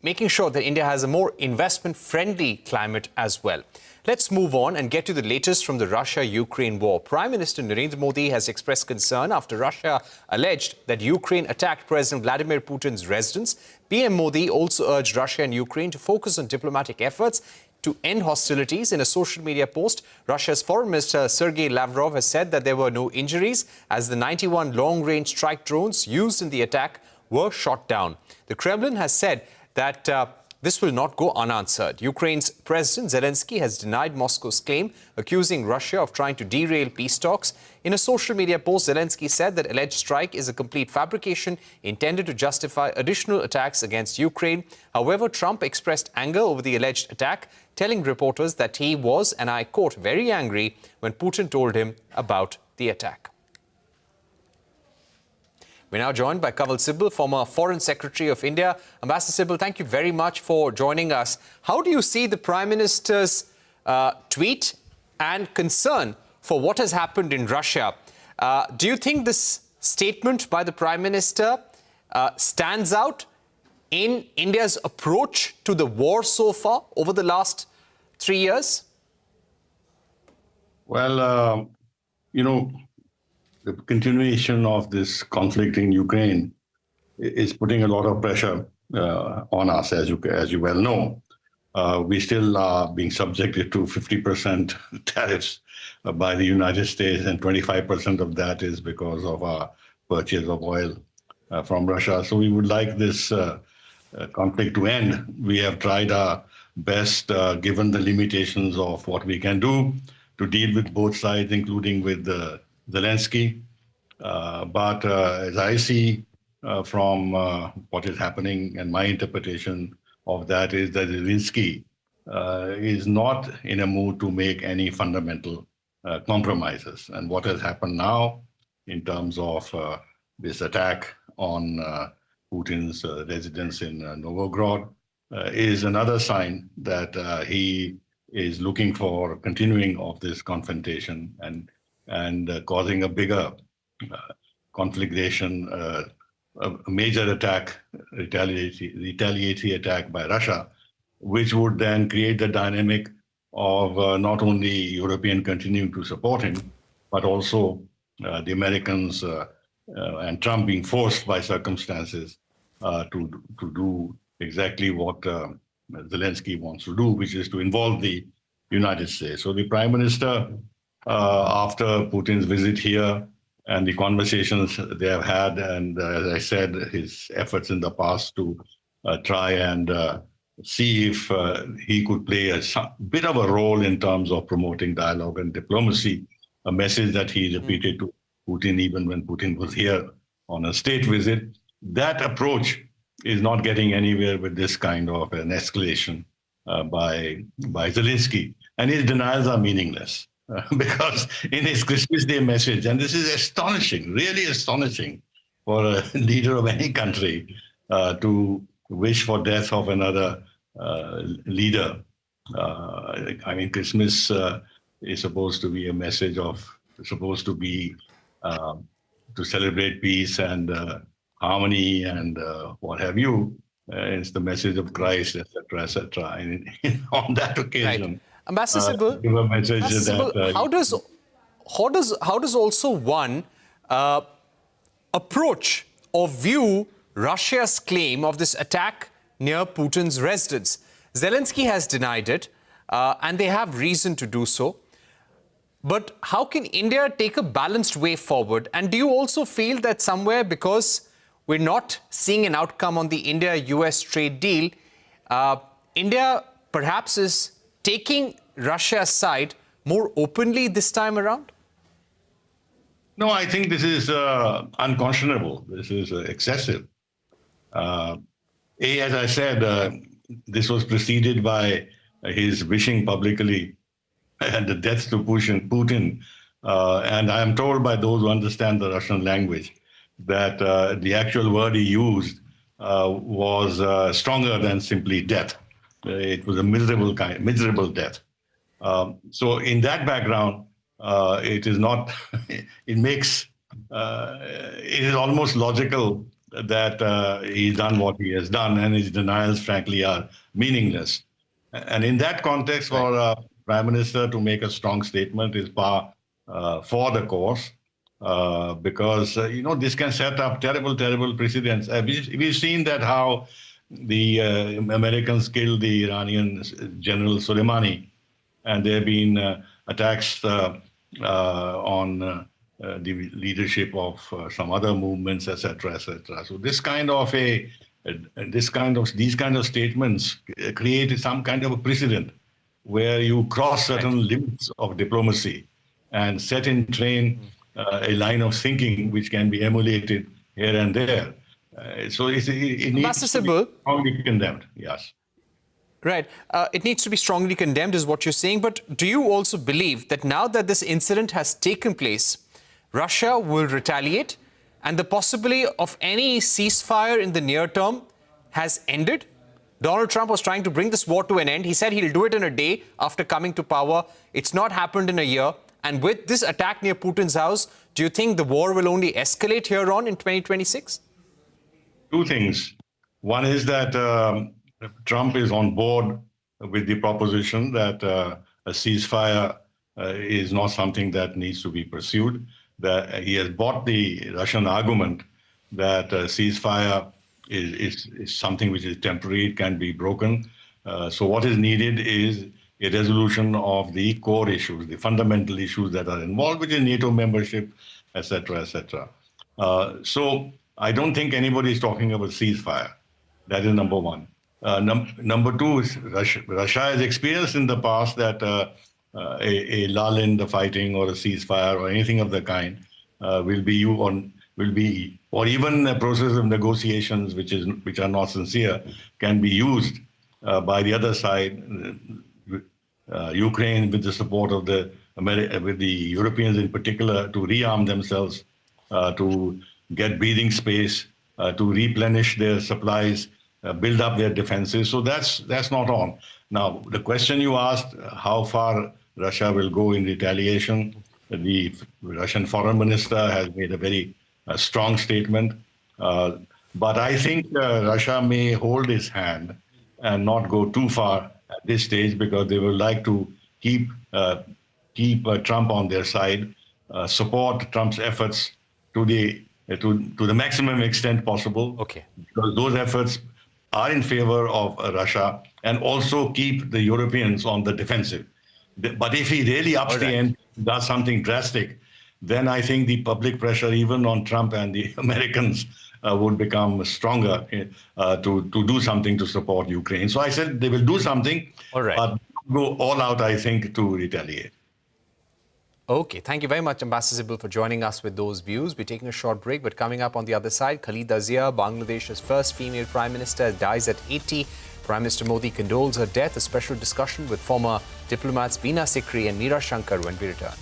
making sure that India has a more investment-friendly climate as well. Let's move on and get to the latest from the Russia-Ukraine war. Prime Minister Narendra Modi has expressed concern after Russia alleged that Ukraine attacked President Vladimir Putin's residence. PM Modi also urged Russia and Ukraine to focus on diplomatic efforts to end hostilities. In a social media post, Russia's Foreign Minister Sergei Lavrov has said that there were no injuries as the 91 long-range strike drones used in the attack were shot down. The Kremlin has said that this will not go unanswered. Ukraine's President Zelenskyy has denied Moscow's claim, accusing Russia of trying to derail peace talks. In a social media post, Zelenskyy said that alleged strike is a complete fabrication intended to justify additional attacks against Ukraine. However, Trump expressed anger over the alleged attack, telling reporters that he was, and I quote, very angry when Putin told him about the attack. We're now joined by Sibal, former Foreign Secretary of India. Ambassador Sibal, thank you very much for joining us. How do you see the Prime Minister's tweet and concern for what has happened in Russia? Do you think this statement by the Prime Minister stands out in India's approach to the war so far over the last 3 years? Well, the continuation of this conflict in Ukraine is putting a lot of pressure on us, as you well know. We still are being subjected to 50% tariffs by the United States, and 25% of that is because of our purchase of oil from Russia. So we would like this conflict to end. We have tried our best, given the limitations of what we can do, to deal with both sides, including with Zelenskyy. But as I see from what is happening, and my interpretation of that is that Zelenskyy is not in a mood to make any fundamental compromises. And what has happened now in terms of this attack on Putin's residence in Novgorod is another sign that he is looking for continuing of this confrontation and causing a bigger conflagration, a major attack, retaliatory attack by Russia, which would then create the dynamic of not only European continuing to support him, but also the Americans and Trump being forced by circumstances to do exactly what Zelenskyy wants to do, which is to involve the United States. So the Prime Minister, after Putin's visit here and the conversations they have had, and as I said, his efforts in the past to try and see if he could play a bit of a role in terms of promoting dialogue and diplomacy, a message that he repeated to Putin even when Putin was here on a state visit. That approach is not getting anywhere with this kind of an escalation by Zelenskyy. And his denials are meaningless because in his Christmas Day message, and this is astonishing, really astonishing for a leader of any country to wish for death of another leader. I mean, Christmas is supposed to be a message of, supposed to be to celebrate peace and harmony and what have you. It's the message of Christ, etc., etc. And on that occasion, right. Ambassador Sibal, give a message that how does also one approach or view Russia's claim of this attack near Putin's residence? Zelenskyy has denied it, and they have reason to do so. But how can India take a balanced way forward? And do you also feel that somewhere, because we're not seeing an outcome on the India-US trade deal, India perhaps is taking Russia's side more openly this time around? No, I think this is unconscionable. This is excessive. As I said, this was preceded by his wishing publicly the death to Putin. And I am told by those who understand the Russian language that the actual word he used was stronger than simply death. It was a miserable death. So in that background, it is not, it is almost logical that he's done what he has done, and his denials, frankly, are meaningless. And in that context, for a prime minister to make a strong statement is par for the course, because this can set up terrible precedents. We've seen that how the Americans killed the Iranian General Soleimani, and there have been attacks on the leadership of some other movements, etc., etc. So these kind of statements create some kind of a precedent where you cross certain limits of diplomacy and set in train a line of thinking which can be emulated here and there. So it needs to be strongly condemned. Yes. Right. It needs to be strongly condemned is what you're saying. But do you also believe that now that this incident has taken place, Russia will retaliate and the possibility of any ceasefire in the near term has ended? Donald Trump was trying to bring this war to an end. He said he'll do it in a day after coming to power. It's not happened in a year. And with this attack near Putin's house, do you think the war will only escalate here on in 2026? Two things. One is that Trump is on board with the proposition that a ceasefire is not something that needs to be pursued. That he has bought the Russian argument that a ceasefire is something which is temporary, it can be broken. So what is needed is a resolution of the core issues, the fundamental issues that are involved, which is NATO membership, etc., etc. So I don't think anybody is talking about ceasefire. That is number one. Number two is Russia has experienced in the past that a lull in the fighting or a ceasefire or anything of the kind will be or even a process of negotiations which are not sincere can be used by the other side, Ukraine, with the support of with the Europeans in particular, to rearm themselves, to get breathing space, to replenish their supplies, build up their defenses. So that's not on. Now, the question you asked, how far Russia will go in retaliation, the Russian foreign minister has made a very strong statement. But I think Russia may hold its hand and not go too far at this stage, because they would like to keep Trump on their side, support Trump's efforts to the maximum extent possible. Okay. Because those efforts are in favor of Russia, and also keep the Europeans on the defensive. But if he really ups the ante, does something drastic, then I think the public pressure, even on Trump and the Americans, would become stronger to do something to support Ukraine. So I said they will do something, but go all out, I think, to retaliate. Okay, thank you very much, Ambassador Sibal, for joining us with those views. We're taking a short break, but coming up on the other side, Khaleda Zia, Bangladesh's first female prime minister, dies at 80. Prime Minister Modi condoles her death. A special discussion with former diplomats Veena Sikri and Meera Shankar when we return.